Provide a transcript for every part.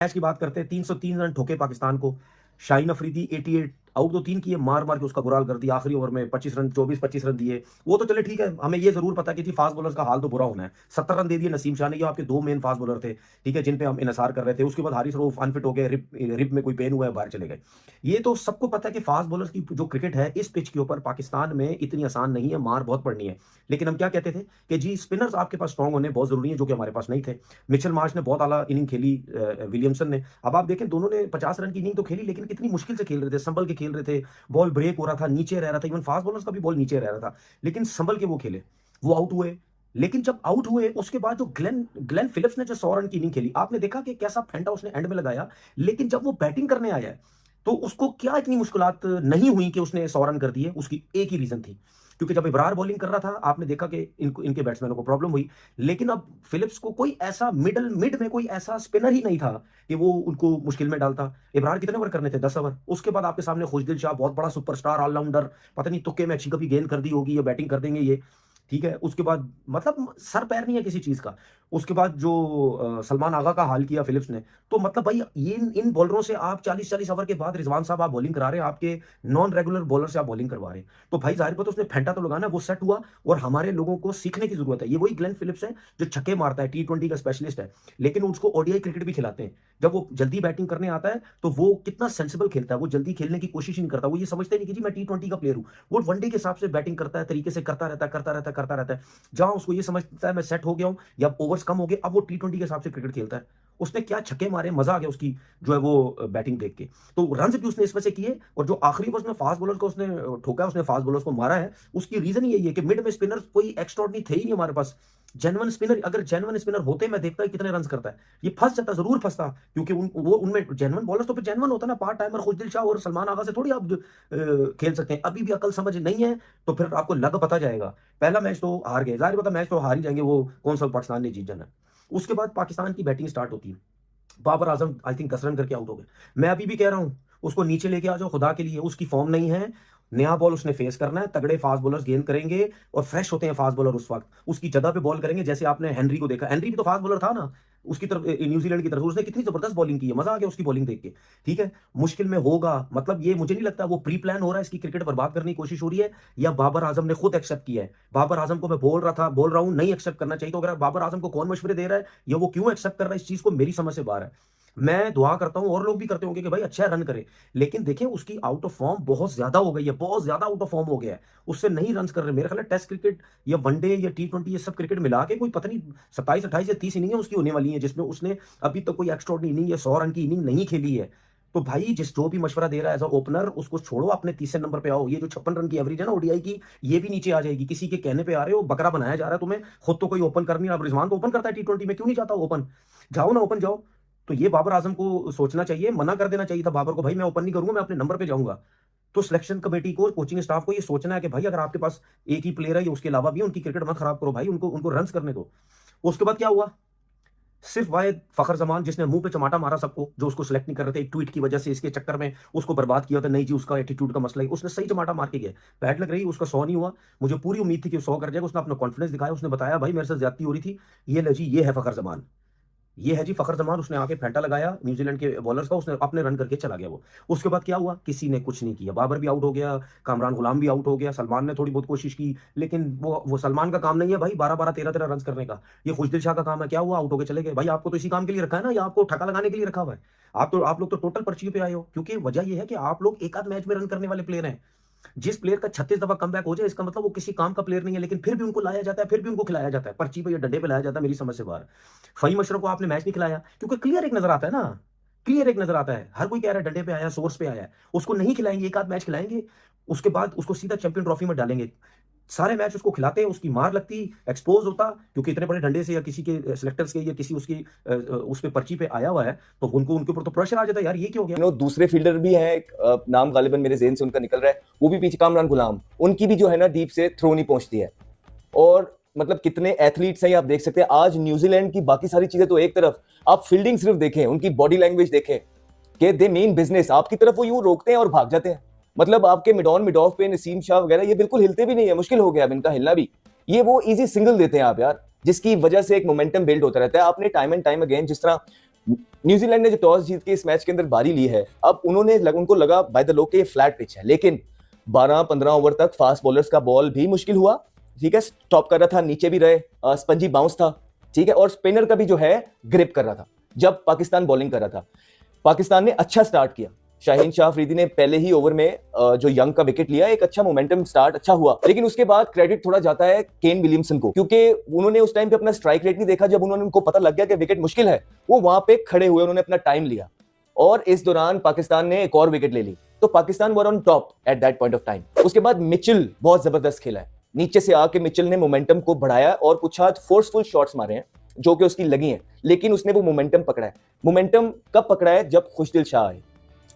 Match की बात करते हैं, 303 रन ठोके पाकिस्तान को। शाहीन अफरीदी 88 आउट तो 3 किए, मार मार के उसका बुरा हाल कर दिया आखिरी ओवर में। 25 रन 24-25 रन दिए, वो तो चले ठीक है। हमें ये जरूर पता कि जी फास्ट बॉलर्स का हाल तो बुरा होना है। 70 रन दे दिए नसीम शाह ने, ये आपके दो मेन फास्ट बॉलर थे, ठीक है, जिन पे हम इनसार कर रहे थे। उसके बाद हारिस रऊफ अनफिट हो गए, रिप में कोई पेन हुआ है, बाहर चले गए। ये तो सबको पता है कि फास्ट बॉलर्स की जो क्रिकेट है इस पिच के ऊपर पाकिस्तान में इतनी आसान नहीं है, मार बहुत पड़नी है। लेकिन हम क्या कहते थे कि जी स्पिनर्स आपके पास स्ट्रांग होने बहुत जरूरी है, जो कि हमारे पास नहीं थे। मिचेल मार्श ने बहुत आला इनिंग खेली, विलियमसन ने। अब आप देखें दोनों ने 50 रन की इनिंग तो खेली, लेकिन कितनी मुश्किल से खेल रहे थे, संभल के खेल रहे थे। बॉल ब्रेक हो रहा था, नीचे रह रहा था, इवन फास्ट बॉलर्स का भी बॉल नीचे रह रहा था, लेकिन संभल के वो खेले। वो आउट हुए, लेकिन जब आउट हुए उसके बाद जो ग्लेन ग्लेन फिलिप्स ने जो 100 रन की इनिंग खेली, आपने देखा कि कैसा फेंटा उसने एंड में लगाया। लेकिन जब वो बैटिंग करने आया है तो उसको क्या इतनी मुश्किलात नहीं हुई कि उसने 100 रन कर दिए। उसकी एक ही रीजन थी, क्योंकि जब इब्रार बॉलिंग कर रहा था आपने देखा कि इनके बैट्समैनों को प्रॉब्लम हुई। लेकिन अब फिलिप्स को कोई ऐसा मिड में कोई ऐसा स्पिनर ही नहीं था कि वो उनको मुश्किल में डालता। इब्रार कितने ओवर करने थे? 10 ओवर। उसके बाद आपके सामने खुशदिल शाह, बहुत बड़ा सुपरस्टार ऑलराउंडर, पता नहीं तुक्के में अच्छी कभी गेंद कर दी होगी या बैटिंग कर देंगे ये, ठीक है। उसके बाद मतलब सर पैर नहीं है किसी चीज का। उसके बाद जो सलमान आगा का हाल किया फिलिप्स ने, तो मतलब भाई ये इन बॉलरों से आप 40-40 ओवर के बाद रिजवान साहब आप बॉलिंग करा रहे हैं, आपके नॉन रेगुलर बॉलर से आप बॉलिंग करवा रहे हैं। तो भाई जाहिर बात है उसने फेंटा तो लगाना, वो सेट हुआ। और हमारे लोगों को सीखने की जरूरत है। ये वही ग्लेन फिलिप्स है जो छक्के मारता है, T20 का स्पेशलिस्ट है, लेकिन उसको ओडीआई क्रिकेट भी खिलाते हैं। जब वो जल्दी बैटिंग करने आता है तो वो कितना सेंसिबल खेलता है, वो जल्दी खेलने की कोशिश ही नहीं करता। वो ये समझते नहीं कि जी मैं T20 का प्लेयर हूं। वो वनडे के हिसाब से बैटिंग करता है, तरीके से करता रहता है, करता रहता है, करता रहता है। जहां उसको ये समझता है मैं सेट हो गया हूं या ओवर्स कम हो गए, अब वो T20 के हिसाब से क्रिकेट खेलता है। उसने क्या छक्के मारे, मजा आ गया उसकी जो है वो बैटिंग देख के। तो रन भी उसने इस वजह से किए। और जो आखिरी ओवर में फास्ट बॉलर को उसने ठोका, उसने फास्ट बॉलर्स को मारा है, उसकी रीजन यही है कि मिड में स्पिनर कोई एक्स्ट्राऑर्डिनरी थे ही नहीं हमारे पास। जेन्युइन स्पिनर, अगर जेन्युइन स्पिनर होते, मैं देखता कितने रन करता है। ये फंस जाता, जरूर फंसता, क्योंकि वो उनमें जेन्युइन बॉलर तो फिर जेन्युइन होता ना। पार्ट टाइमर खुशदिल शाह और सलमान आगा से थोड़ी आप खेल सकते हैं। अभी भी अकल समझ नहीं है तो फिर आपको लग पता जाएगा। पहला मैच तो हार गए, जाहिर पता मैच तो हार ही जाएंगे, वो कौन सा पाकिस्तान ने जीत जाना है। उसके बाद पाकिस्तान की बैटिंग स्टार्ट होती है। Babar Azam I think 10 run करके आउट हो गए। मैं अभी भी कह रहा हूं उसको नीचे लेके आ जाओ खुदा के लिए, उसकी फॉर्म नहीं है। नया बॉल उसने फेस करना है, तगड़े फास्ट बॉलर्स गेंद करेंगे और फ्रेश होते हैं फास्ट बॉलर उस वक्त, उसकी जगह पे बॉल करेंगे। जैसे आपने हेनरी को देखा, हेनरी भी तो फास्ट बॉलर था ना, उसकी तरफ न्यूजीलैंड की तरफ उसने कितनी जबरदस्त बॉलिंग की है, मजा आ गया उसकी बॉलिंग देख के, ठीक है। मुश्किल में होगा, मतलब ये मुझे नहीं लगता वो प्री प्लान हो रहा है, इसकी क्रिकेट बर्बाद करने की कोशिश हो रही है, या बाबर आजम ने खुद एक्सेप्ट किया है। बाबर आजम को मैं बोल रहा हूं नहीं एक्सेप्ट करना चाहिए। तो अगर बाबर आजम को कौन मशवरे दे रहा है या वो क्यों एक्सेप्ट कर रहा है इस चीज को, मेरी समझ से बाहर है। मैं दुआ करता हूं और लोग भी करते होंगे कि भाई अच्छा रन करे, लेकिन देखें उसकी आउट ऑफ फॉर्म बहुत ज्यादा हो गई है, बहुत ज्यादा आउट ऑफ फॉर्म हो गया है। उससे नहीं रन कर रहे। मेरे ख्याल है टेस्ट क्रिकेट या वनडे या T20 ये सब क्रिकेट मिला के कोई पता नहीं 27, 28 या 30 इनिंग उसकी होने वाली है, जिसमें उसने अभी तक कोई एक्स्ट्राऑर्डिनरी इनिंग या 100 रन की इनिंग नहीं खेली है। तो भाई जिस जो भी मशवरा दे रहा है एज अ ओपनर, उसको छोड़ो, अपने तीसरे नंबर पे आओ। ये जो 56 रन की एवरेज है ना ओडीआई की, ये भी नीचे आ जाएगी। किसी के कहने पे आ रहे हो, बकरा बनाया जा रहा है तुम्हें, खुद तो कोई ओपन कर नहीं रहा। अब रिजवान तो ओपन करता है T20 में, क्यों नहीं चाहता ओपन? जाओ ना, ओपन जाओ। तो ये बाबर आजम को सोचना चाहिए, मना कर देना चाहिए था बाबर को, भाई मैं ओपन नहीं करूंगा, मैं अपने नंबर पे जाऊंगा। तो सिलेक्शन कमेटी को, कोचिंग स्टाफ को ये सोचना है कि भाई अगर आपके पास एक ही प्लेयर है या उसके अलावा भी, उनकी क्रिकेट मत खराब करो भाई, उनको उनको रन करने दो। उसके बाद क्या हुआ? सिर्फ वाहिद फखर जमान जिसने मुंह पे चमाटा मारा सबको, जो उसको सिलेक्ट नहीं कर रहे थे, एक ट्वीट की वजह से, इसके चक्कर में उसको बर्बाद किया था। नहीं जी उसका एटीट्यूड का मसला है, उसने सही चमाटा मार के गया। बैट लग रही, उसका 100 नहीं हुआ। मुझे पूरी उम्मीद थी कि 100 कर जाएगा। उसने अपना कॉन्फिडेंस दिखाया, उसने बताया भाई मेरे से ज्यादती हो रही थी। ये ले जी, ये है फखर जमान, ये है जी फखर जमान। उसने आके फेंटा लगाया न्यूजीलैंड के बॉलर्स का, उसने अपने रन करके चला गया वो। उसके बाद क्या हुआ? किसी ने कुछ नहीं किया। बाबर भी आउट हो गया, कामरान गुलाम भी आउट हो गया, सलमान ने थोड़ी बहुत कोशिश की, लेकिन वो सलमान का काम नहीं है भाई 12-12 13-13 रन करने का। ये खुशदिल शाह का काम है। क्या हुआ? आउट होके चले गए। भाई आपको तो इसी काम के लिए रखा है ना, या आपको ठका लगाने के लिए रखा हुआ है? आप लोग तो टोटल पर्ची पे आए हो, क्योंकि वजह यह है कि आप लोग एक आध मैच में रन करने वाले प्लेयर हैं। जिस प्लेयर का 36 दफा कमबैक हो जाए, इसका मतलब वो किसी काम का प्लेयर नहीं है, लेकिन फिर भी उनको लाया जाता है, फिर भी उनको खिलाया जाता है, पर्ची पे या डंडे पे लाया जाता है। मेरी समझ से बाहर। फहीम अशरफ को आपने मैच नहीं खिलाया, क्योंकि क्लियर एक नजर आता है ना, क्लियर एक नजर आता है। हर कोई कह रहा है डंडे पे आया, सोर्स पे आया है, उसको नहीं खिलाएंगे, एक आध मैच खिलाएंगे, उसके बाद उसको सीधा चैंपियन ट्रॉफी में डालेंगे। सारे मैच उसको खिलाते, उसकी मार लगती, एक्सपोज होता, क्योंकि इतने बड़े डंडे से या किसी के सिलेक्टर्स के या किसी उसकी उस पे पर्ची पे आया हुआ है, तो उनको उनके ऊपर तो प्रेशर आ जाता है, यार ये क्या हो गया। दूसरे फील्डर भी हैं, एक नाम गालिबन मेरे जेहन से उनका निकल रहा है, वो भी पीछे कामरान गुलाम, उनकी भी जो है ना डीप से थ्रो नहीं पहुंचती है। और मतलब कितने एथलीट्स हैं आप देख सकते हैं। आज न्यूजीलैंड की बाकी सारी चीजें तो एक तरफ, आप फील्डिंग सिर्फ देखें, उनकी बॉडी लैंग्वेज देखें कि दे मीन बिजनेस। आपकी तरफ वो यूं रोकते हैं और भाग जाते हैं। मतलब आपके मिड ऑन मिड ऑफ पे नसीम शाह वगैरह ये बिल्कुल हिलते भी नहीं है, मुश्किल हो गया अब इनका हिलना भी। ये वो इजी सिंगल देते हैं आप यार, जिसकी वजह से एक मोमेंटम बिल्ड होता रहता है। आपने टाइम एंड टाइम अगेन जिस तरह न्यूजीलैंड ने जो टॉस जीत के इस मैच के अंदर बारी ली है, अब उनको लगा बाय द लॉ के ये फ्लैट पिच है, लेकिन 12-15 ओवर तक फास्ट बॉलर्स का बॉल भी मुश्किल हुआ। ठीक है, स्टॉप कर रहा था, नीचे भी रहे, स्पंजी बाउंस था। ठीक है, और स्पिनर का भी जो है ग्रिप कर रहा था जब पाकिस्तान बॉलिंग कर रहा था। पाकिस्तान ने अच्छा स्टार्ट किया, शाहीन शाह अफरीदी ने पहले ही ओवर में जो यंग का विकेट लिया, एक अच्छा मोमेंटम स्टार्ट अच्छा हुआ, लेकिन उसके बाद क्रेडिट थोड़ा जाता है केन विलियमसन को, क्योंकि उन्होंने उस टाइम पे अपना स्ट्राइक रेट नहीं देखा। जब उनको पता लग गया कि विकेट मुश्किल है, वो वहां पे खड़े हुए, उन्होंने अपना टाइम लिया और इस दौरान पाकिस्तान ने एक और विकेट ले ली, तो Pakistan were on top at that point of time. उसके बाद मिचेल बहुत जबरदस्त खेला है, नीचे से आके मिचेल ने मोमेंटम को बढ़ाया और कुछ हाथ फोर्सफुल शॉट्स मारे हैं जो कि उसकी लगी हैं, लेकिन उसने वो मोमेंटम पकड़ा है। मोमेंटम कब पकड़ा है? जब खुशदिल शाह आए।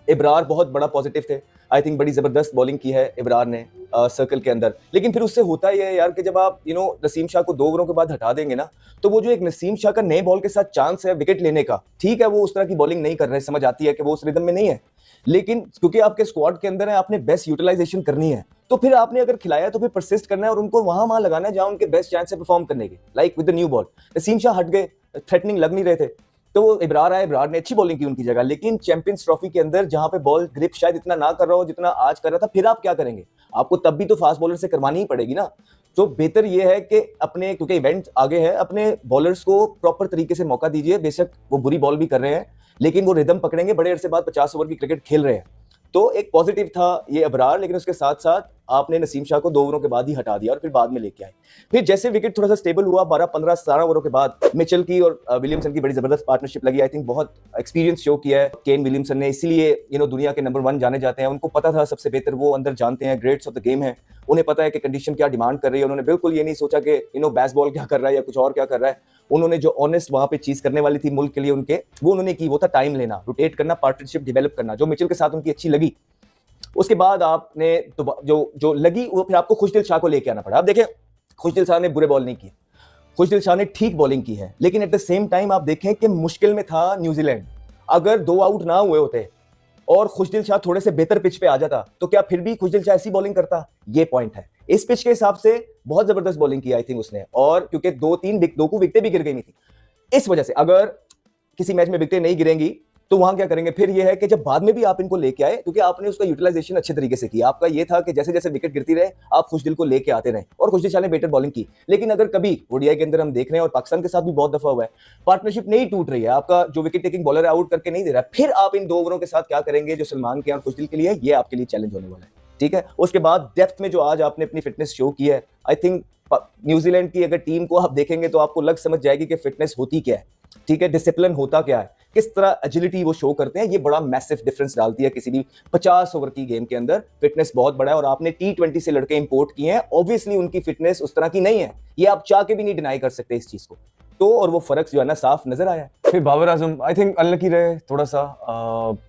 इब्रार बहुत बड़ा पॉजिटिव थे, आई थिंक बड़ी जबरदस्त बॉलिंग की है इब्रार ने सर्कल के अंदर, लेकिन फिर उससे होता ही है यार कि जब आप नसीम शाह को 2 ओवरों के बाद हटा देंगे ना, तो वो जो एक नसीम शाह का नए बॉल के साथ चांस है विकेट लेने का, ठीक है वो उस तरह की बॉलिंग नहीं कर रहे, समझ आती है कि वो उस रिदम में नहीं है, लेकिन क्योंकि आपके स्क्वाड के अंदर है, आपने बेस्ट यूटिलाइजेशन करनी है, तो फिर आपने अगर खिलाया तो फिर परसिस्ट करना है और उनको वहां लगाना है जहां उनके बेस्ट चांस है परफॉर्म करने के, like with the new ball. Naseem Shah हट गए, थ्रेटनिंग लग नहीं रहे थे, तो वो इब्रार आए, इब्रार ने अच्छी बॉलिंग की उनकी जगह, लेकिन चैंपियंस ट्रॉफी के अंदर जहां पे बॉल ग्रिप शायद इतना ना कर रहा हो जितना आज कर रहा था, फिर आप क्या करेंगे? आपको तब भी तो फास्ट बॉलर से करवानी ही पड़ेगी ना। तो बेहतर ये है कि अपने, क्योंकि इवेंट आगे है, अपने बॉलर्स को प्रॉपर तरीके से मौका दीजिए। बेशक वो बुरी बॉल भी कर रहे हैं, लेकिन वो रिदम पकड़ेंगे, बड़े अरसे बाद 50 ओवर की क्रिकेट खेल रहे हैं, तो एक पॉजिटिव था ये अबरार। लेकिन उसके साथ साथ आपने नसीम शाह को 2 ओवरों के बाद ही हटा दिया और फिर बाद में लेके आए। फिर जैसे विकेट थोड़ा सा स्टेबल हुआ, 12, 15, 17 ओवरों के बाद मिचेल की और विलियमसन की बड़ी जबरदस्त पार्टनरशिप लगी। आई थिंक बहुत एक्सपीरियंस शो किया है केन विलियमसन ने, इसीलिए दुनिया के नंबर 1 जाने जाते हैं। उनको पता था सबसे बेहतर वो अंदर जानते हैं, ग्रेट्स ऑफ द गेम है, उन्हें पता है कि कंडीशन क्या डिमांड कर रही है। उन्होंने बिल्कुल ये नहीं सोचा कि बेसबॉल क्या कर रहा है या कुछ और क्या कर रहा है। उन्होंने जो ऑनेस्ट वहां पे चीज करने वाली थी मुल्क के लिए उनके, वो उन्होंने की, वो था टाइम लेना, रोटेट करना, पार्टनरशिप डेवलप करना, जो मिचेल के साथ उनकी अच्छी लगी। उसके बाद आपने तो जो लगी वो फिर आपको खुशदिल शाह को लेके आना पड़ा। अब देखिए खुशदिल शाह ने बुरे बॉल नहीं किए, खुशदिल शाह ने ठीक बॉलिंग की है, लेकिन एट द सेम टाइम आप देखें कि मुश्किल में था न्यूजीलैंड। अगर 2 आउट ना हुए होते और खुशदिल शाह थोड़े से बेहतर पिच पे आ जाता, तो क्या फिर भी खुशदिल शाह ऐसी बॉलिंग करता? ये पॉइंट है। इस पिच के हिसाब से बहुत जबरदस्त बॉलिंग की आई थिंक उसने, और क्योंकि 2 को विकेटें भी गिर गई थी, इस वजह से अगर किसी मैच में विकेटें नहीं गिरेंगी तो वहां क्या करेंगे? फिर ये है कि जब बाद में भी आप इनको लेके आए, क्योंकि आपने उसका यूटिलाइजेशन अच्छे तरीके से किया। आपका ये था कि जैसे जैसे विकेट गिरती रहे आप खुशदिल को लेके आते रहे, और खुशदिल शाह ने बेटर बॉलिंग की। लेकिन अगर कभी ओडीआई के अंदर हम देख रहे हैं, और पाकिस्तान के साथ भी बहुत दफा हुआ है, पार्टनरशिप नहीं टूट रही है, आपका जो विकेट टेकिंग बॉलर है आउट करके नहीं दे रहा है, फिर आप इन 2 ओवरों के साथ क्या करेंगे? जो सलमान के और खुशदिल के लिए, ये आपके लिए चैलेंज होने वाला है। ठीक है, उसके बाद डेप्थ में जो आज आपने अपनी फिटनेस शो की है, आई थिंक न्यूजीलैंड की अगर टीम को आप देखेंगे तो आपको लग समझ जाएगी कि फिटनेस होती क्या है। ठीक है, डिसिप्लिन होता क्या है, किस तरह एजिलिटी वो शो करते हैं, ये बड़ा मैसिव डिफरेंस डालती है किसी भी 50 ओवर की गेम के अंदर। फिटनेस बहुत बड़ा है, और आपने T20 से लड़के इंपोर्ट किए हैं, ऑब्वियसली उनकी फिटनेस उस तरह की नहीं है, ये आप चाह के भी नहीं डिनाई कर सकते इस चीज को, तो और वो फर्क जो है ना साफ नजर आया। फिर Babar Azam I think unlucky रहे थोड़ा सा,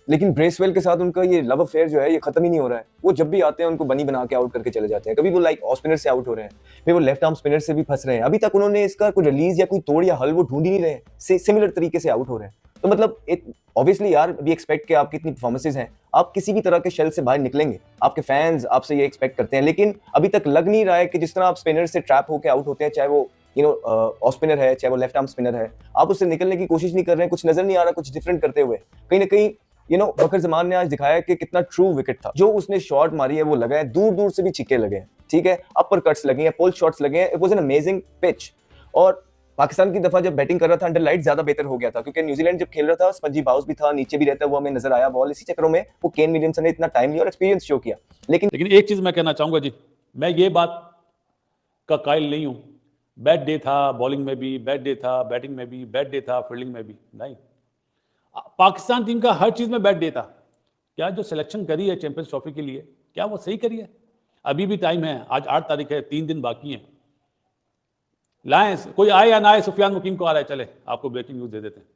लेकिन ब्रेसवेल के साथ उनका ये लव अफेयर जो है ये खत्म ही नहीं हो रहा है। वो जब भी आते हैं उनको बनी बना के आउट करके चले जाते हैं। कभी वो लाइक ऑफ स्पिनर से आउट हो रहे हैं, फिर वो लेफ्ट आर्म स्पिनर से भी फंस रहे हैं। अभी तक उन्होंने इसका कोई रिलीज या कोई तोड़ या हल वो ढूंढ ही नहीं रहे, सिमिलर तरीके से आउट हो रहे हैं। तो मतलब ऑब्वियसली यार वी एक्सपेक्ट कि आपकी इतनी परफॉर्मेंसेज हैं, आप किसी भी तरह के शेल से बाहर निकलेंगे, आपके फैंस आपसे ये एक्सपेक्ट करते हैं, लेकिन अभी तक लग नहीं रहा है कि जिस तरह आप स्पिनर से ट्रैप होकर आउट होते हैं, चाहे वो ऑफ स्पिनर है चाहे वो लेफ्ट आर्म स्पिनर है, आप उससे निकलने की कोशिश नहीं कर रहे हैं, कुछ नजर नहीं आ रहा कुछ डिफरेंट करते हुए। कहीं ना कहीं फखर जमान ने आज दिखाया कि कितना ट्रू विकेट था, जो उसने शॉट मारी है वो लगा है, दूर दूर से भी छिक्के लगे हैं, ठीक है, अपर कट्स लगे हैं, पुल शॉट्स लगे हैं। It was an amazing pitch. और पाकिस्तान की दफा जब बैटिंग कर रहा था अंडर लाइट ज्यादा बेहतर हो गया था, क्योंकि न्यूजीलैंड जब खेल रहा था स्पंजी बाउंस भी था, नीचे भी रहता हुआ हमें नजर आया बॉल, इसी चक्रों में वो केन विलियमसन ने इतना टाइम लिया और एक्सपीरियंस शो किया। लेकिन एक चीज मैं कहना चाहूंगा जी, मैं ये बात का कायल नहीं हूं, बैड डे था बॉलिंग में भी, बैड डे था बैटिंग में भी, बैड डे था फील्डिंग में भी, नहीं, पाकिस्तान टीम का हर चीज में बैड डे था। क्या जो सिलेक्शन करी है चैंपियंस ट्रॉफी के लिए, क्या वो सही करी है? अभी भी टाइम है, आज 8 तारीख है, 3 दिन बाकी हैं, लाएं, कोई आए या ना आए, सुफियान मुकीम को आ रहा है, चले आपको ब्रेकिंग न्यूज दे देते हैं,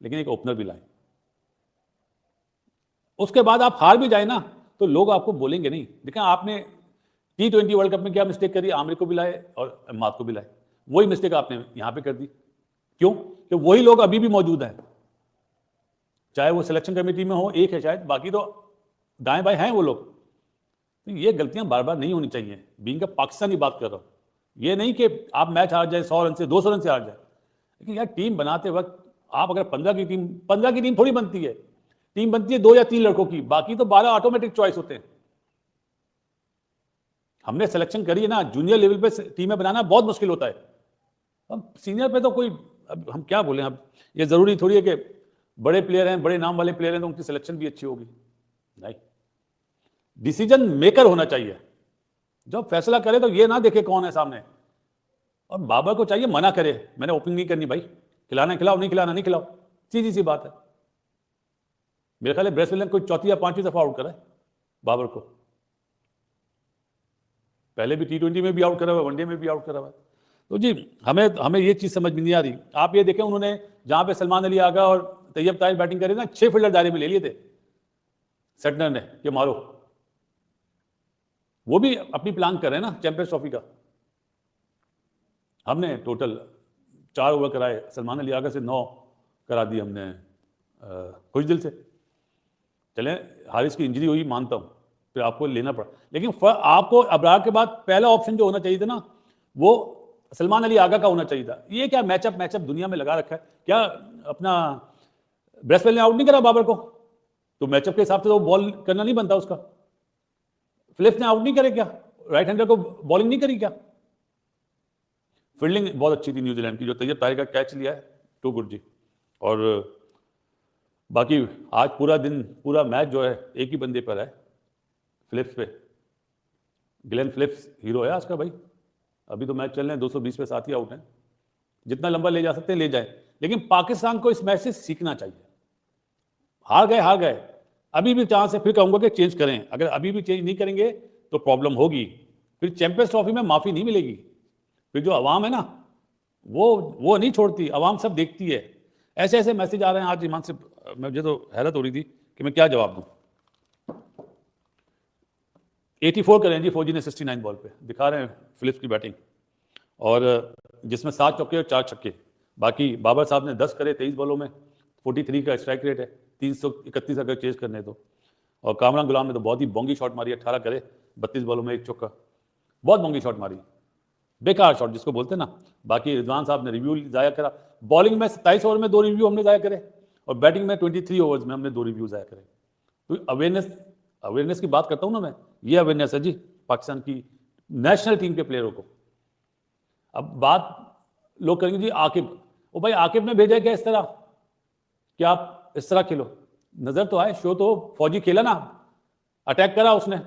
लेकिन एक ओपनर भी लाएं। उसके बाद आप हार भी जाए ना तो लोग आपको बोलेंगे नहीं। देखा आपने T20 वर्ल्ड कप में क्या मिस्टेक करी, आमिर को भी लाए और अम्माद को भी लाए, वही मिस्टेक आपने यहां पे कर दी। क्यों? कि वही लोग अभी भी मौजूद हैं, चाहे वो सिलेक्शन कमेटी में हो, एक है शायद, बाकी तो दाएं बाएं हैं वो लोग। तो ये गलतियां बार बार नहीं होनी चाहिए। बीइंग अ पाकिस्तानी बात कर रहा हूं, ये नहीं कि आप मैच हार जाए 100 रन से 200 रन से हार जाए, लेकिन यार टीम बनाते वक्त आप अगर 15 की टीम थोड़ी बनती है, टीम बनती है 2 या 3 लड़कों की, बाकी तो 12 ऑटोमेटिक चॉइस होते हैं। हमने सिलेक्शन करी है ना, जूनियर लेवल पे टीमें बनाना बहुत मुश्किल होता है। हम सीनियर पे तो कोई, अब हम क्या बोलें, अब ये जरूरी थोड़ी है कि बड़े प्लेयर हैं, बड़े नाम वाले प्लेयर हैं तो उनकी सिलेक्शन भी अच्छी होगी, नहीं। डिसीजन मेकर होना चाहिए, जब फैसला करे तो ये ना देखे कौन है सामने। और बाबर को चाहिए मना करे, मैंने ओपनिंग नहीं करनी भाई, खिलाना खिलाओ, नहीं खिलाना नहीं खिलाओ, सीधी सी बात है। मेरे ख्याल है ब्रेसवेल ने कोई 4थी या 5वीं दफा आउट करा है बाबर को, पहले भी T20 में भी आउट करा हुआ, वनडे में भी आउट करा हुआ। तो जी हमें ये चीज समझ में नहीं आ रही। आप ये देखें, उन्होंने जहां पे सलमान अली आगा और तैयब ताहिर बैटिंग करे ना, 6 फील्डर दायरे में ले लिए थे सेटनर ने कि मारो, वो भी अपनी प्लान कर रहे हैं ना चैंपियंस ट्रॉफी का। हमने टोटल 4 ओवर कराए, सलमान अली आगा से 9 करा दिए हमने खुश दिल से। चले हारिस की इंजरी हुई मानता हूं, फिर आपको लेना पड़ा, लेकिन आपको अबरार के बाद पहला ऑप्शन जो होना चाहिए था ना, वो सलमान अली आगा का होना चाहिए था। ये क्या मैचअप दुनिया में लगा रखा है क्या? अपना ब्रेसवेल ने आउट नहीं करा बाबर को, तो मैचअप के हिसाब से तो बॉल करना नहीं बनता उसका। फिलिप्स ने आउट नहीं करे क्या? राइट हैंडर को बॉलिंग नहीं करी क्या? फील्डिंग बहुत अच्छी थी न्यूजीलैंड की, जो तैयब ताहिर का कैच लिया है, टू गुड जी। और बाकी आज पूरा दिन, पूरा मैच जो है एक ही बंदे पर है, फिलिप्स पे। ग्लेन फिलिप्स हीरो है आज का भाई। अभी तो मैच चल रहे हैं, 220 पे 7 ही आउट हैं। जितना लंबा ले जा सकते हैं ले जाए, लेकिन पाकिस्तान को इस मैच से सीखना चाहिए। हार गए, अभी भी चांस है, फिर कहूंगा कि चेंज करें। अगर अभी भी चेंज नहीं करेंगे तो प्रॉब्लम होगी, फिर चैंपियंस ट्रॉफी में माफी नहीं मिलेगी। फिर जो अवाम है ना, वो नहीं छोड़ती, अवाम सब देखती है। ऐसे ऐसे मैसेज आ रहे हैं आज ईमान से, मुझे तो हैरत हो रही थी कि मैं क्या जवाब दूं। 84 करें जी फौजी ने 69 बॉल पे, दिखा रहे हैं फिलिप्स की बैटिंग, और जिसमें 7 चौके और 4 छक्के। बाकी बाबर साहब ने 10 करे 23 बॉलों में, 43 का स्ट्राइक रेट है, 331 अगर चेज करने तो। और कामरान गुलाम ने तो बहुत ही बोंगी शॉट मारी, 18 करे 32 बॉलों में 1 चौका, बहुत बोंगी शॉट मारी, बेकार शॉट जिसको बोलते हैं ना। बाकी रिजवान साहब ने रिव्यू ज़ाया करा, बॉलिंग में 27 ओवर में 2 रिव्यू हमने ज़ाया करे, और बैटिंग में 23 ओवर्स में हमने 2 रिव्यू ज़ाया करे। तो अवेयरनेस की बात करता हूँ ना मैं, ये अवेयरनेस है जी पाकिस्तान की नेशनल टीम के प्लेयरों को। अब बात लोग करेंगे जी आकिब, ओ भाई आकिब ने भेजा क्या इस तरह कि आप इस तरह खेलो? नजर तो आए, शो तो फौजी खेला ना, अटैक करा उसने,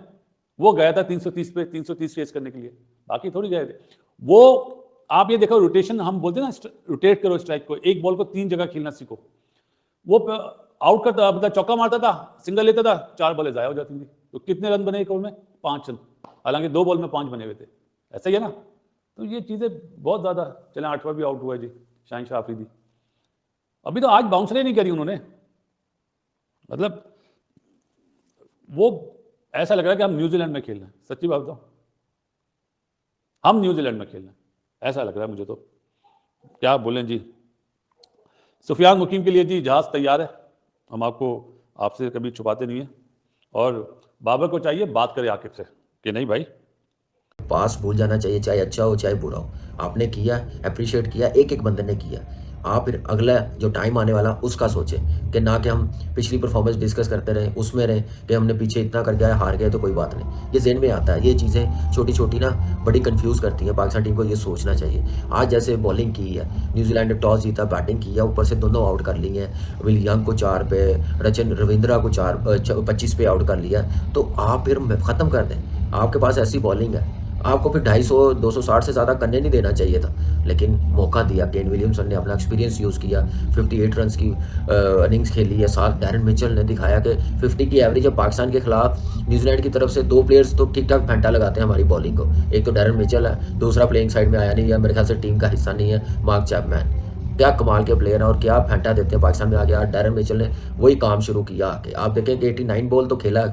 वो गया था 330 पे 330 चेस करने के लिए, बाकी थोड़ी गए थे वो। आप ये देखो रोटेशन, हम बोलते हैं ना रोटेट करो स्ट्राइक को, एक बॉल को 3 जगह खेलना सीखो। वो आउट करता, मतलब चौका मारता था, सिंगल लेता था, 4 बॉलें ज़ाया हो जाती थी। तो कितने रन बने एक ओवर में? 5 रन, हालांकि 2 बॉल में 5 बने हुए थे। ऐसा ही है ना। तो ये चीज़ें बहुत ज़्यादा चले। 8वां भी आउट हुआ है जी शाहीन शाह अफरीदी, अभी तो आज बाउंसरे नहीं करी उन्होंने। मतलब वो ऐसा लग रहा है कि हम न्यूजीलैंड में खेल रहे हैं, सच्ची बात बताऊं, हम न्यूजीलैंड में खेल रहे हैं ऐसा लग रहा है मुझे तो। क्या बोलें जी। सुफियान मुकीम के लिए जी जहाज़ तैयार है, हम आपसे कभी छुपाते नहीं है। और बाबर को चाहिए बात करे आकिब से कि नहीं भाई, पास भूल जाना चाहिए, चाहे अच्छा हो चाहे बुरा हो। आपने किया, अप्रिशिएट किया, एक एक बंदे ने किया। आप फिर अगला जो टाइम आने वाला उसका सोचें, कि ना कि हम पिछली परफॉर्मेंस डिस्कस करते रहें, उसमें रहें कि हमने पीछे इतना कर गया, हार गए तो कोई बात नहीं। ये ज़हन में आता है, ये चीज़ें छोटी छोटी ना बड़ी कंफ्यूज करती हैं। पाकिस्तान टीम को ये सोचना चाहिए। आज जैसे बॉलिंग की है, न्यूजीलैंड ने टॉस जीता, बैटिंग की है, ऊपर से दोनों आउट कर ली हैं। विल यंग को 4 पे, रविंद्रा को 25 पे आउट कर लिया। तो आप फिर ख़त्म कर दें। आपके पास ऐसी बॉलिंग है, आपको फिर 250 260 से ज़्यादा करने नहीं देना चाहिए था, लेकिन मौका दिया। केन विलियमसन ने अपना एक्सपीरियंस यूज़ किया, 58 रन की इनिंग्स खेली है। साथ डैरन मिचेल ने दिखाया कि 50 की एवरेज है। पाकिस्तान के खिलाफ न्यूजीलैंड की तरफ से 2 प्लेयर्स तो ठीक ठाक फेंटा लगाते हैं हमारी बॉलिंग को। एक तो डैरन मिचेल है, दूसरा प्लेइंग साइड में आया नहीं है, मेरे ख्याल से टीम का हिस्सा नहीं है, मार्क चैपमैन। क्या कमाल के प्लेयर हैं और क्या फेंटा देते हैं पाकिस्तान में आगे। आज डैरन मिचेल ने वही काम शुरू किया आके। आप देखें कि 89 बॉल तो खेला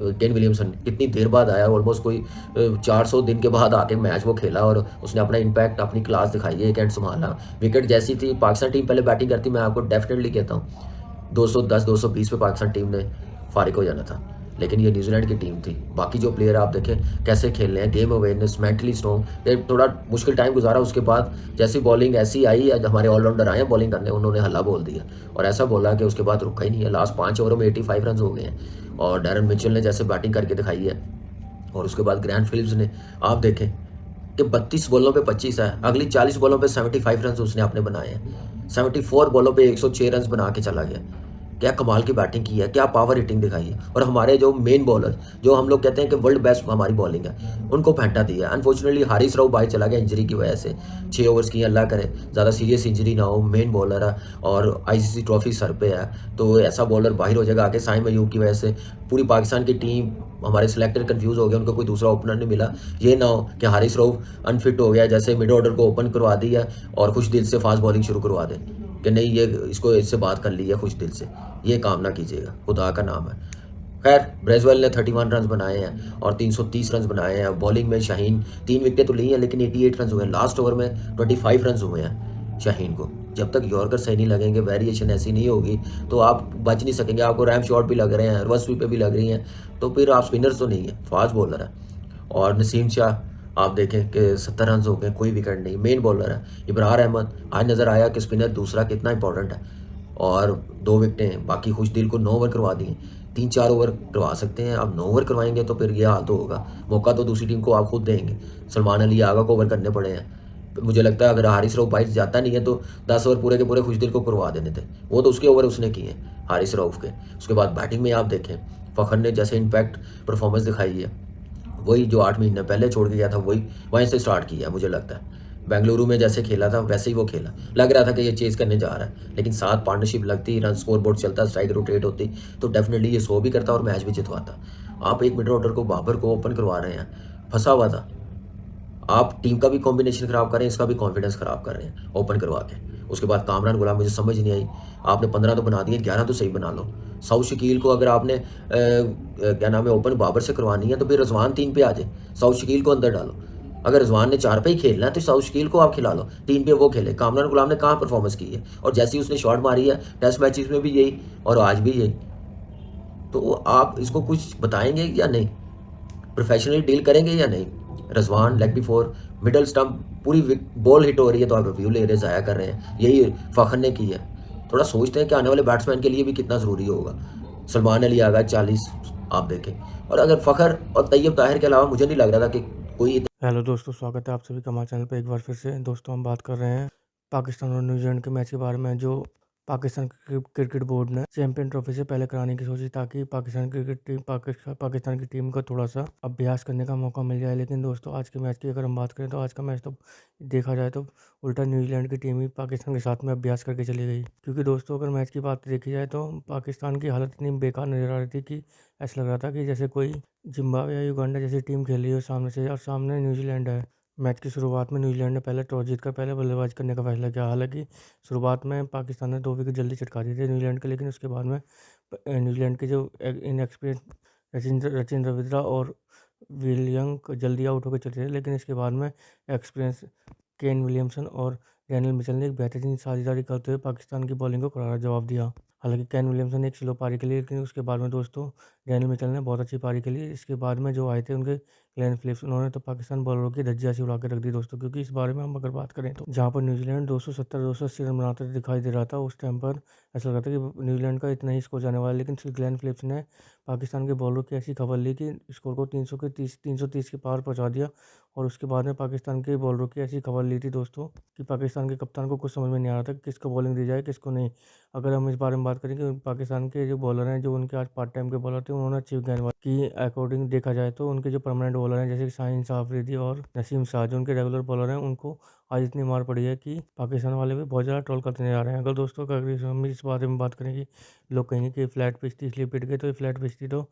केन विलियमसन, कितनी देर बाद आया, ऑलमोस्ट कोई 400 दिन के बाद आके मैच वो खेला, और उसने अपना इम्पैक्ट, अपनी क्लास दिखाई है। एक एंड संभाला, विकेट जैसी थी। पाकिस्तान टीम पहले बैटिंग करती, मैं आपको डेफिनेटली कहता हूँ 210 220 पे पाकिस्तान टीम ने फारिग हो जाना था, लेकिन ये न्यूजीलैंड की टीम थी। बाकी जो प्लेयर आप देखें कैसे खेल रहे हैं, गेम अवेयरनेस, मेंटली स्ट्रॉन्ग। ये थोड़ा मुश्किल टाइम गुजारा, उसके बाद जैसी बॉलिंग ऐसी आई, आज हमारे ऑलराउंडर आए हैं बॉलिंग करने, उन्होंने हल्ला बोल दिया और ऐसा बोला कि उसके बाद रुका ही नहीं है। लास्ट 5 ओवरों में 85 रन हो गए हैं और डैरन मिचेल ने जैसे बैटिंग करके दिखाई है और उसके बाद ग्रैंड फिलिप्स ने, आप देखें कि 32 बॉलों पे 25 है, अगली 40 बॉलों पे 75 रन उसने अपने बनाए हैं। 74 बॉलों पे 106 रन बना के चला गया। क्या कमाल की बैटिंग की है, क्या पावर हिटिंग दिखाई है। और हमारे जो मेन बॉलर, जो हम लोग कहते हैं कि वर्ल्ड बेस्ट हमारी बॉलिंग है, उनको फेंटा दिया। अनफॉर्चुनेटली हारिस राव बाहर चला गया इंजरी की वजह से। 6 ओवर्स की, अल्लाह करे ज़्यादा सीरियस इंजरी ना हो। मेन बॉलर है और आईसीसी ट्रॉफी सर पे है, तो ऐसा बॉलर बाहर हो जाएगा आके साइम अयूब की वजह से। पूरी पाकिस्तान की टीम, हमारे सिलेक्टर कंफ्यूज हो गए, उनको कोई दूसरा ओपनर नहीं मिला। ये ना हो कि हारिस राव अनफिट हो गया, जैसे मिड ऑर्डर को ओपन करवा दिया और खुश दिल से फास्ट बॉलिंग शुरू करवा दे कि नहीं ये इसको इससे बात कर ली है खुश दिल से। ये काम ना कीजिएगा, खुदा का नाम है। खैर, ब्रेजवेल ने 31 रन बनाए हैं और 330 रन बनाए हैं। बॉलिंग में शाहीन 3 विकेटें तो ली हैं लेकिन 88 रन हुए हैं। लास्ट ओवर में 25 रन हुए हैं शाहीन को। जब तक यॉर्कर सही नहीं लगेंगे, वेरिएशन ऐसी नहीं होगी, तो आप बच नहीं सकेंगे। आपको रैम शॉट भी लग रहे हैं, रिवर्स स्वीप पे भी लग रही हैं, तो फिर आप स्पिनर्स तो नहीं है, फास्ट बॉलर है। और नसीम शाह आप देखें कि 70 रन हो गए, कोई विकेट नहीं, मेन बॉलर है। इब्रार अहमद, आज नज़र आया कि स्पिनर दूसरा कितना इंपॉर्टेंट है और 2 विकेटें। बाकी खुशदिल को 9 ओवर करवा दिए, 3-4 ओवर करवा सकते हैं। अब 9 ओवर करवाएंगे तो फिर ये हाल तो होगा। मौका तो दूसरी टीम को आप खुद देंगे। सलमान अली आगा को ओवर करने पड़े हैं। मुझे लगता है अगर हारिस रऊफ बाइट जाता नहीं है तो 10 ओवर पूरे के पूरे खुशदिल को करवा देने थे। वो तो उसके ओवर उसने किए हारिस रऊफ के। उसके बाद बैटिंग में आप देखें फ़खर ने जैसे इम्पैक्ट परफॉर्मेंस दिखाई है, वही जो 8 महीने पहले छोड़ के गया था वही वहीं से स्टार्ट किया है। मुझे लगता है बेंगलुरु में जैसे खेला था वैसे ही वो खेला। लग रहा था कि ये चेज़ करने जा रहा है, लेकिन साथ पार्टनरशिप लगती, रन स्कोर बोर्ड चलता, स्ट्राइक रोटेट होती, तो डेफिनेटली ये 100 भी करता और मैच भी जितवाता। आप एक मिडल ऑर्डर को, बाबर को ओपन करवा रहे हैं, फंसा हुआ था। आप टीम का भी कॉम्बिनेशन खराब कर रहे हैं, इसका भी कॉन्फिडेंस खराब कर रहे हैं ओपन करवा के। उसके बाद कामरान गुलाम, मुझे समझ नहीं आई, आपने 15 तो बना दिए, 11 तो सही बना लो। सऊद शकील को अगर आपने क्या नाम है ओपन बाबर से करवानी है तो फिर रिजवान 3 पे आ जाए, सऊद शकील को अंदर डालो। अगर रिजवान ने 4 पे ही खेलना है तो सऊद शकील को आप खिला लो, 3 पे वो खेले। कामरान गुलाम ने कहाँ परफॉर्मेंस की है, और जैसे ही उसने शॉट मारी है टेस्ट मैचेस में भी यही और आज भी यही। तो आप इसको कुछ बताएंगे या नहीं, प्रोफेशनली डील करेंगे या नहीं। Rizwan leg before, middle stump, पूरी बॉल हिट हो रही है तो आप रिव्यू ले रहे, ज़ाया कर रहे हैं। यही फ़खर ने की है। थोड़ा सोचते हैं कि आने वाले बैट्समैन के लिए भी कितना ज़रूरी होगा। सलमान अली आ गया 40, आप देखें। और अगर फ़खर और तैयब ताहिर के अलावा मुझे नहीं लग रहा था कि कोई। हेलो दोस्तों, स्वागत है आप सभी का हमारे चैनल पे एक बार फिर से। दोस्तों, हम बात कर रहे हैं पाकिस्तान और न्यूजीलैंड के मैच के बारे में, जो पाकिस्तान क्रिकेट बोर्ड ने चैंपियन ट्रॉफी से पहले कराने की सोची, ताकि पाकिस्तान की टीम को थोड़ा सा अभ्यास करने का मौका मिल जाए। लेकिन दोस्तों, आज के मैच की अगर हम बात करें तो आज का मैच तो देखा जाए तो उल्टा न्यूजीलैंड की टीम ही पाकिस्तान के साथ में अभ्यास करके चली गई। क्योंकि दोस्तों, अगर मैच की बात देखी जाए तो पाकिस्तान की हालत इतनी बेकार नज़र आ रही थी कि ऐसा लग रहा था कि जैसे कोई जिम्बाब्वे या युगांडा जैसी टीम खेल रही हो सामने से, और सामने न्यूजीलैंड है। मैच की शुरुआत में न्यूजीलैंड ने पहले टॉस जीतकर पहले बल्लेबाजी करने का फैसला किया। हालांकि शुरुआत में पाकिस्तान ने 2 विकेट जल्दी चटका दिए थे न्यूजीलैंड के, लेकिन उसके बाद में न्यूजीलैंड के जो इनएक्सपीरियंस रचिन रविंद्रा और विलियम जल्दी आउट होकर चले थे। लेकिन इसके बाद में एक्सपीरियंस केन विलियमसन और डैनियल मिचेल ने एक बेहतरीन साझेदारी करते हुए पाकिस्तान की बॉलिंग को करारा जवाब दिया। हालांकि केन विलियमसन ने एक स्लो पारी खेली, लेकिन उसके बाद में दोस्तों डैनियल मिचेल ने बहुत अच्छी पारी खेली। इसके बाद में जो आए थे उनके ग्लेन फिलिप्स, उन्होंने तो पाकिस्तान बॉलरों की धज्जियां सी उड़ा के रख दी दोस्तों। क्योंकि इस बारे में हम अगर बात करें तो जहां पर न्यूजीलैंड 270-280 रन बनाते दिखाई दे रहा था, उस टाइम पर ऐसा लग रहा था कि न्यूजीलैंड का इतना ही स्कोर जाने वाला है। लेकिन फिर ग्लेन फिलिप्स ने पाकिस्तान के बॉलरों की ऐसी खबर ली कि स्कोर को 330 के पार पहुँचा दिया। और उसके बाद में पाकिस्तान के बॉलरों की ऐसी खबर ली थी दोस्तों कि पाकिस्तान के कप्तान को कुछ समझ में नहीं आ रहा था कि किसको बॉलिंग दी जाए किसको नहीं। अगर हम इस बारे में बात करें कि पाकिस्तान के जो बॉलर हैं, जो उनके आज पार्ट टाइम के बॉलर थे, उन्होंने अच्छी गेंदबाजी की अकॉर्डिंग देखा जाए तो उनके जो परमानेंट बॉलर हैं जैसे शाहीन शाह अफरीदी और नसीम शाह, जो उनके रेगुलर बॉलर हैं, उनको आज इतनी मार पड़ी है कि पाकिस्तान वाले भी बहुत ज़्यादा ट्रोल करते नजर आ रहे हैं। अगर दोस्तों अगर हम इस बारे में बात करें कि लोग कहेंगे कि फ्लैट पिच थी इसलिए पिट गए, तो ये फ्लैट पिच थी तो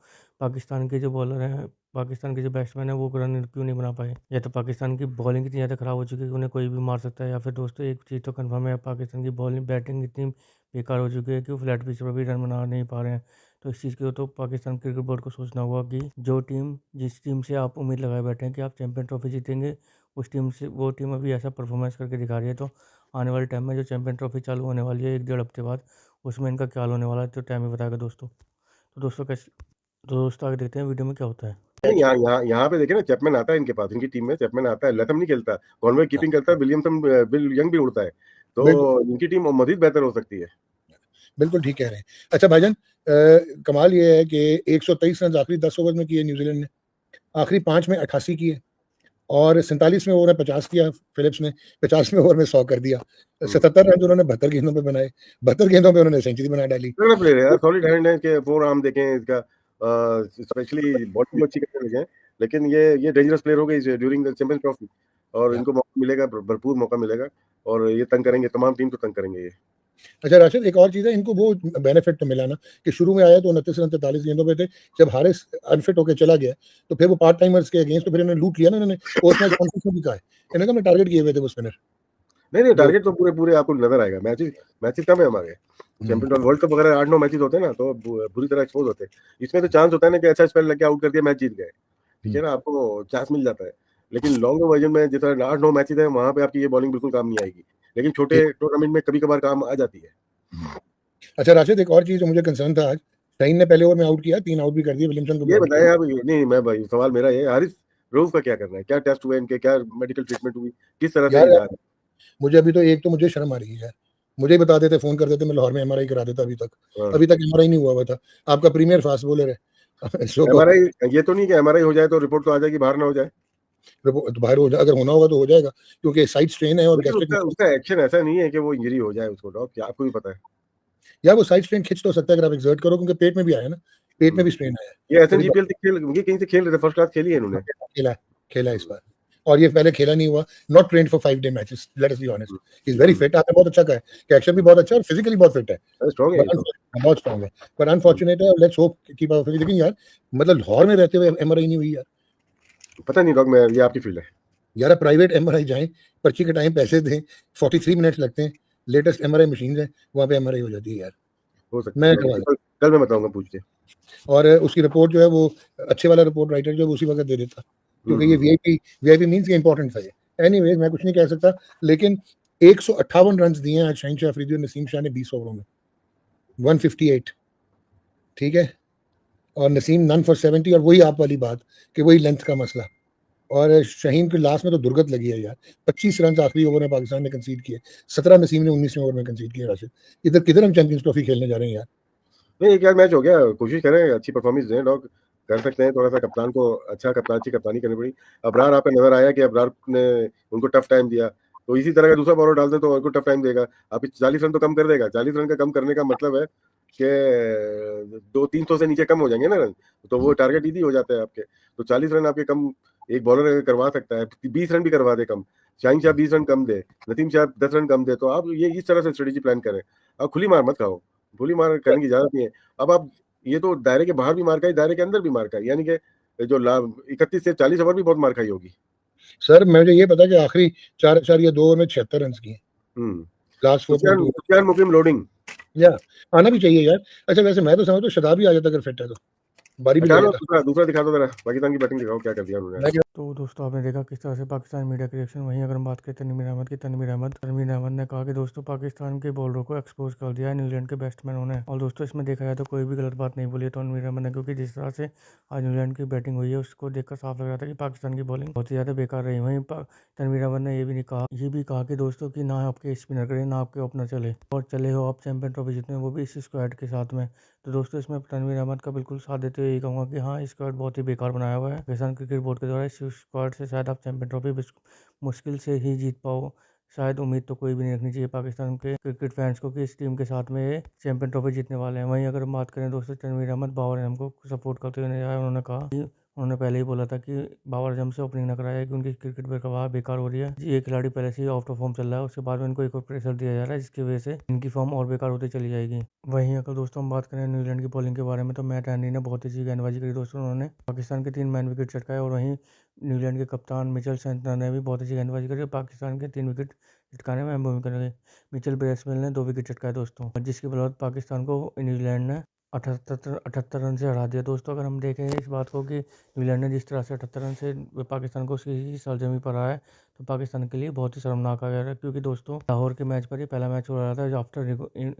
पाकिस्तान के जो बॉलर हैं, पाकिस्तान के जो बैट्समैन हैं, वो रन क्यों नहीं बना पाए। या तो पाकिस्तान की बॉलिंग इतनी ज़्यादा ख़राब हो चुकी है कि उन्हें कोई भी मार सकता है, या फिर दोस्तों एक चीज़ तो कन्फर्म है, पाकिस्तान की बॉलिंग बैटिंग इतनी बेकार हो चुकी है कि वो फ्लैट पिच पर भी रन बना नहीं पा रहे हैं। तो इस चीज़ की तो पाकिस्तान क्रिकेट बोर्ड को सोचना होगा कि जिस टीम से आप उम्मीद लगाए बैठे हैं कि आप चैंपियन ट्रॉफी जीतेंगे, उस टीम से वो टीम अभी ऐसा परफॉर्मेंस करके दिखा रही है। तो आने वाले टाइम में जो चैंपियन ट्रॉफी चालू होने वाली है 1-1.5 हफ्ते बाद, उसमें इनका क्या होने वाला है तो टाइम ही बताएगा दोस्तों। तो दोस्तों कैसे तो दोस्तों आगे देखते हैं वीडियो में क्या होता है। नहीं, यहाँ यहाँ यहाँ पे देखे ना, चैपमैन आता है इनके पास, इनकी टीम में चैपमैन आता है, लैथम नहीं खेलता, कॉनवे कीपिंग करता है, विलियमसन विल यंग भी उड़ता है, तो बिल्कुल। इनकी टीम मजीद बेहतर हो सकती है। बिल्कुल ठीक कह रहे हैं। अच्छा भाईजान, कमाल ये है कि 123 रन आखिरी 10 ओवर में किए न्यूजीलैंड ने, आखिरी 5 में 88 किए और 47वें ओवर में 50 किया फिलिप्स ने, 50वें ओवर में 100 कर दिया। 77 रन उन्होंने 72 गेंदों पे बनाए, 72 गेंदों पे उन्होंने सेंचुरी बना डाली। तगड़ा प्लेयर है यार, सॉलिड हैंड है, के फोर आर्म देखें इसका, स्पेशली बॉलिंग अच्छी करने लगे हैं, लेकिन ये डेंजरस प्लेयर हो गई ड्यूरिंग द चैंपियंस ट्रॉफी, और इनको मौका मिलेगा, भरपूर मौका मिलेगा, और ये तंग करेंगे, तमाम टीम को तंग करेंगे ये। अच्छा राशिद, एक और चीज़ है, इनको वो बेनिफिट तो मिला ना कि शुरू में आया तो 29 रन 43 गेंदों पे थे, जब हारिस अनफिट होकर चला गया तो फिर वो पार्ट टाइमर्स के अगेंस्ट तो फिर इन्होंने लूट लिया ना, इन्होंने पोस्ट मैच कॉन्फ्रेंस में भी कहा है, इन्होंने कहा टारगेट किए हुए थे वो स्पिनर। नहीं, टारगेट तो पूरे आपको नजर आएगा, मैचेस कम है हमारे, चैंपियन ट्रॉफी वर्ल्ड कप वगैरह 8-9 मैचेस होते हैं ना, तो बुरी तरह एक्सपोज होते हैं, इसमें तो चांस होता है ना कि अच्छा स्पेल लग के आउट कर दिया, मैच जीत गए, ठीक है ना, आपको चांस मिल जाता है, लेकिन लॉन्ग वर्जन में जिस तरह 8-9 मैचेस है, वहां पे आपकी ये बॉलिंग बिल्कुल काम नहीं आएगी, लेकिन छोटे टूर्नामेंट में कभी कभार काम आ जाती है। अच्छा राशिद, एक और चीज़ जो मुझे कंसर्न था, आज शाहीन ने पहले ओवर में आउट किया, 3 आउट भी कर दिए विलियमसन को। ये बताएं आप, नहीं मैं भाई, सवाल मेरा ये, हारिस रऊफ का क्या करना है, क्या टेस्ट हुए इनके, क्या मेडिकल ट्रीटमेंट हुई, किस तरह से यार जा रहे हैं? मुझे अभी तो एक तो मुझे शर्म आ रही है यार, मुझे ही बता देते, फोन कर देते, मैं लाहौर में एमआरआई करा देता। हाँ। अभी तक एमआरआई नहीं हुआ था। आपका प्रीमियर फास्ट बॉलर है एमआरआई, ये तो नहीं कि एमआरआई हो जाए तो रिपोर्ट तो आ जाएगी, बाहर ना हो जाए, तो बाहर हो जाए, अगर होना होगा तो हो जाएगा, क्योंकि साइड स्ट्रेन है और लेकिन गैस्ट्रिक। उसका एक्शन ऐसा नहीं है कि वो इंजरी हो जाए उसको, डॉक्टर आपको भी पता है। यार वो साइड स्ट्रेन खिंच तो सकता है अगर आप एक्सर्ट करो, क्योंकि पेट में भी आया ना, पेट में भी स्ट्रेन आया है। ये एसएनजीपीएल ये कहीं से खेल रहे थे, फर्स्ट क्लास खेली है इन्होंने, खेला इस बार, और ये पहले खेला नहीं हुआ, not trained for 5 day matches, let us be honest, he is very fit. आपने बहुत अच्छा कहा है कि एक्शन भी बहुत अच्छा है और फिजिकली बहुत फिट है, स्ट्रांग है, बहुत स्ट्रांग है, पर अनफॉर्चुनेट है, लेट्स होप कीप आवर। लेकिन यार मतलब लाहौर में रहते हुए एमआरआई नहीं हुई यार, पता नहीं डॉक्टर, मैं ये आपकी फील्ड है यार प्राइवेट एमआरआई जाएं, पर्ची कटाएं, पैसे दें, 43 मिनट्स लगते हैं, लेटेस्ट एमआरआई मशीन है, वहाँ पे एमआरआई हो जाती है यार, हो सकता मैं है, कल मैं बताऊंगा पूछ के, और उसकी रिपोर्ट जो है वो अच्छे वाला रिपोर्ट राइटर जो है उसी वक्त दे देता, क्योंकि ये वीआईपी मींस ये इंपॉर्टेंट था ये। एनीवेज मैं कुछ नहीं कह सकता, लेकिन 158 रन दिए आज शाहीन शाह अफरीदी और नसीम शाह ने 20 ओवरों में, 158, ठीक है, और नसीम नन फॉर 70, और वही आप वाली बात कि वही लेंथ का मसला, और शाहीन के लास्ट में तो दुर्गत लगी है यार, 25 रन आखिरी ओवर में पाकिस्तान ने कंसीड किए, 17 नसीम ने 19वें ओवर में कंसीड किए। राशिद, इधर किधर हम चैंपियंस ट्रॉफी खेलने जा रहे हैं यार। नहीं एक यार मैच हो गया, कोशिश करें अच्छी परफॉर्मेंस दें, डॉग कर सकते हैं, थोड़ा सा कप्तान को अच्छी कप्तानी करनी पड़ी। अबरार आपको नजर आया कि अबरार ने उनको टफ टाइम दिया, तो इसी तरह का दूसरा बॉलर डाल दें तो उनको टफ टाइम देगा, आप 40 रन तो कम कर देगा। 40 रन का कम करने का मतलब है कि 200-300 से नीचे कम हो जाएंगे ना रन, तो वो टारगेट इजी हो जाता है आपके, तो 40 रन आपके कम एक बॉलर करवा सकता है, 20 रन भी करवा दे कम, शाहीन शाह 20 रन कम दे, नसीम शाह 10 रन कम दे, तो आप ये इस तरह से स्ट्रेटेजी प्लान करें, आप खुली मार मत खाओ, खुली मार करने की इजाजत नहीं है। अब आप ये तो दायरे के बाहर भी मार खाई, दायरे के अंदर भी मार खाई, यानी कि जो 31 से 40 ओवर भी बहुत मार खाई होगी। सर मुझे ये पता कि आखिरी 4 ओवर में 76 रन किए लास्ट 4.2। सुफियान मुकीम लोडिंग या आना भी चाहिए यार। अच्छा वैसे मैं तो समझता हूँ शदाब भी आ जाता अगर फिट है तो, बारी भी दूसरा दिखा दो जरा, पाकिस्तान की बैटिंग दिखाओ क्या कर दिया उन्होंने। तो दोस्तों आपने देखा किस तरह से पाकिस्तान मीडिया की रिएक्शन। वहीं अगर हम बात करें तनवीर अहमद की, तनवीर अहमद ने कहा कि दोस्तों पाकिस्तान के बॉलरों को एक्सपोज कर दिया है न्यूजीलैंड के बैट्समैन होने। और दोस्तों इसमें देखा जाए तो कोई भी गलत बात नहीं बोली है तनवीर अहमद ने, क्योंकि जिस तरह से आज न्यूजीलैंड की बैटिंग हुई है उसको देखकर साफ लग रहा था कि पाकिस्तान की बॉलिंग बहुत ही ज़्यादा बेकार रही। वहीं तनवीर अहमद ने ये भी कहा कि दोस्तों कि ना आपके स्पिनर करे ना आपके ओपनर चले, और चले हो आप चैंपियन ट्रॉफी जीतने, वो भी इस स्क्वाड के साथ में। तो दोस्तों इसमें तनवीर अहमद का बिल्कुल साथ देते हुए यही कहूँगा कि हाँ स्क्वाड बहुत ही बेकार बनाया हुआ है। पाकिस्तान क्रिकेट बोर्ड के द्वारा इस स्क्वाड से शायद आप चैंपियन ट्रॉफी मुश्किल से ही जीत पाओ। शायद उम्मीद तो कोई भी नहीं रखनी चाहिए पाकिस्तान के क्रिकेट फैंस को कि इस टीम के साथ में ये चैंपियन ट्रॉफी जीतने वाले हैं। वहीं अगर हम बात करें दोस्तों तनवीर अहमद बाबर आजम को सपोर्ट करते हुए नजर आए। उन्होंने कहा कि उन्होंने पहले ही बोला था कि बाबर आजम से ओपनिंग न कराया कि उनकी क्रिकेट बेकार हो रही है। ये खिलाड़ी पहले से ही आउट ऑफ फॉर्म चल रहा है, उसके बाद में इनको एक और प्रेशर दिया जा रहा है जिसकी वजह से इनकी फॉर्म और बेकार होती चली जाएगी। वहीं अगर दोस्तों हम बात करें न्यूजीलैंड की बॉलिंग के बारे में तो मैट हेनरी ने बहुत अच्छी गेंदबाजी करी दोस्तों। उन्होंने पाकिस्तान के 3 मैन विकेट चटकाए, और वहीं न्यूजीलैंड के कप्तान मिचेल सेंटनर ने भी बहुत अच्छी गेंदबाजी करी, पाकिस्तान के 3 विकेट चटकाने में अहम भूमिका निभाई। मिचेल ब्रेसवेल ने 2 विकेट चटकाए दोस्तों, जिसकी बदौलत पाकिस्तान को न्यूजीलैंड ने 78 रन से हरा दिया। दोस्तों अगर हम देखें इस बात को कि न्यूजीलैंड ने जिस तरह से 78 रन से पाकिस्तान को उसकी सरजमी पर आया है, तो पाकिस्तान के लिए बहुत ही शर्मनाक आ गया है, क्योंकि दोस्तों लाहौर के मैच पर ही पहला मैच हो रहा था आफ्टर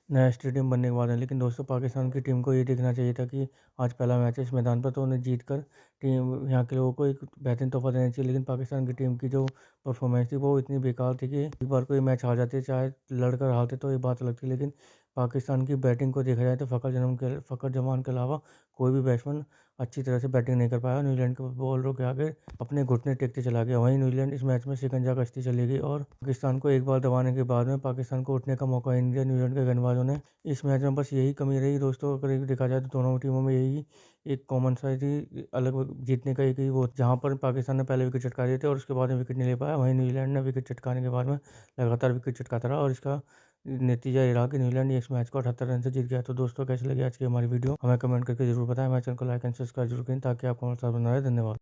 नया स्टेडियम बनने के बाद है। लेकिन दोस्तों पाकिस्तान की टीम को ये देखना चाहिए था कि आज पहला मैच है इस मैदान पर, तो उन्हें जीत कर टीम यहाँ के लोगों को एक बेहतरीन तोहफा देना चाहिए। लेकिन पाकिस्तान की टीम की जो परफॉर्मेंस थी वो इतनी बेकार थी कि एक बार कोई मैच हार जाते, चाहे लड़कर हारते तो ये बात अलग थी। लेकिन पाकिस्तान की बैटिंग को देखा जाए तो फ़खर जमान के अलावा कोई भी बैट्समैन अच्छी तरह से बैटिंग नहीं कर पाया। न्यूजीलैंड के बॉलरों के आगे अपने घुटने टेकते चला गया। वहीं न्यूजीलैंड इस मैच में शिकंजा कसती चली गई और पाकिस्तान को एक बार दबाने के बाद में पाकिस्तान को उठने का मौका ही नहीं दिया न्यूजीलैंड के गेंदबाजों ने। इस मैच में बस यही कमी रही दोस्तों, अगर एक देखा जाए तो दोनों टीमों में यही एक कॉमन सा थी, अलग जीतने का एक ही वो, जहाँ पर पाकिस्तान ने पहले विकेट चटका दिए थे और उसके बाद में विकेट नहीं ले पाया। वहीं न्यूजीलैंड ने विकेट चटकाने के बाद में लगातार विकेट चटकाता रहा और इसका नतीजा ये रहा कि न्यूजीलैंड इस मैच को 78 रन से जीत गया। तो दोस्तों कैसी लगी आज की हमारी वीडियो हमें कमेंट करके जरूर बताएं। हमारे चैनल को लाइक एंड सब्सक्राइब जरूर करें ताकि आपको हमारे साथ बना रहे। धन्यवाद।